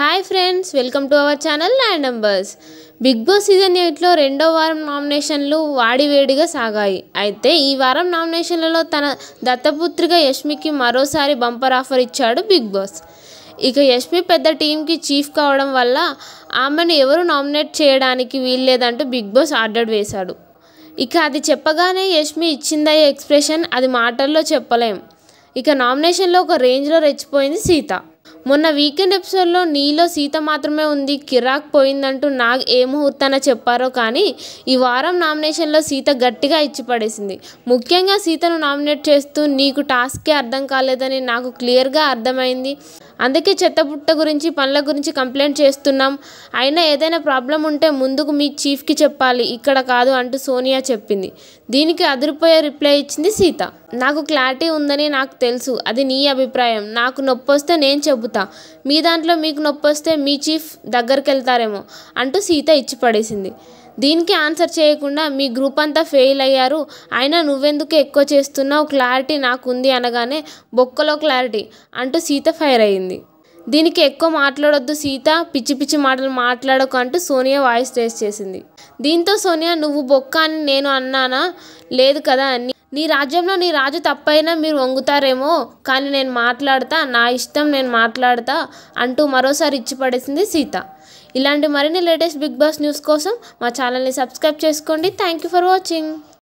Hi friends, welcome to our channel land numbers. Bigg Boss season 8లో రెండో వారం నామినేషన్లు వాడివేడిగా సాగాయి. అయితే ఈ వారం నామినేషన్లలో తన దత్తపుత్రిక యష్మికి మరోసారి బంపర్ ఆఫర్ ఇచ్చాడు బిగ్ బాస్. ఇక యష్మి పెద్ద టీంకి చీఫ్ కావడం వల్ల ఆమెను ఎవరు నామినేట్ చేయడానికి వీల్లేదంటూ బిగ్ బాస్ ఆర్డర్ వేశాడు. ఇక అది చెప్పగానే యష్మి ఇచ్చిందయ్యే ఎక్స్ప్రెషన్ అది మాటల్లో చెప్పలేం. ఇక నామినేషన్లో ఒక రేంజ్లో రెచ్చిపోయింది సీత. మొన్న వీకెండ్ ఎపిసోడ్లో నీలో సీత మాత్రమే ఉంది, కిరాక్ పోయిందంటూ నాగ్ ఏ ముహూర్తాన చెప్పారో కానీ ఈ వారం నామినేషన్లో సీత గట్టిగా ఇచ్చి పడేసింది. ముఖ్యంగా సీతను నామినేట్ చేస్తూ నీకు టాస్కే అర్థం కాలేదని నాకు క్లియర్గా అర్థమైంది, అందుకే చెత్తపుట్ట గురించి పనుల గురించి కంప్లైంట్ చేస్తున్నాం, అయినా ఏదైనా ప్రాబ్లం ఉంటే ముందుకు మీ చీఫ్కి చెప్పాలి, ఇక్కడ కాదు అంటూ సోనియా చెప్పింది. దీనికి అదిరిపోయే రిప్లై ఇచ్చింది సీత. నాకు క్లారిటీ ఉందని నాకు తెలుసు, అది నీ అభిప్రాయం, నాకు నొప్పి వస్తే నేను చెబుతా, మీ దాంట్లో మీకు నొప్పి వస్తే మీ చీఫ్ దగ్గరికి వెళ్తారేమో అంటూ సీత ఇచ్చి పడేసింది. దీనికి ఆన్సర్ చేయకుండా మీ గ్రూప్ అంతా ఫెయిల్ అయ్యారు, అయినా నువ్వెందుకు ఎక్కువ చేస్తున్నావు, క్లారిటీ నాకుంది అనగానే బొక్కలో క్లారిటీ అంటూ సీత ఫైర్ అయ్యింది. దీనికి ఎక్కువ మాట్లాడొద్దు సీత, పిచ్చి పిచ్చి మాటలు మాట్లాడకు అంటూ సోనియా వాయిస్ రేస్ చేసింది. దీంతో సోనియా నువ్వు బొక్క అని నేను అన్నానా, లేదు కదా, నీ రాజ్యంలో నీ రాజు తప్పైనా మీరు వంగుతారేమో కానీ నేను మాట్లాడతా, నా ఇష్టం నేను మాట్లాడతా అంటూ మరోసారి ఇచ్చి పడేసింది సీత. ఇలాంటి మరిన్ని లేటెస్ట్ బిగ్ బాస్ న్యూస్ కోసం మా ఛానల్ని సబ్స్క్రైబ్ చేసుకోండి. Thank you for watching.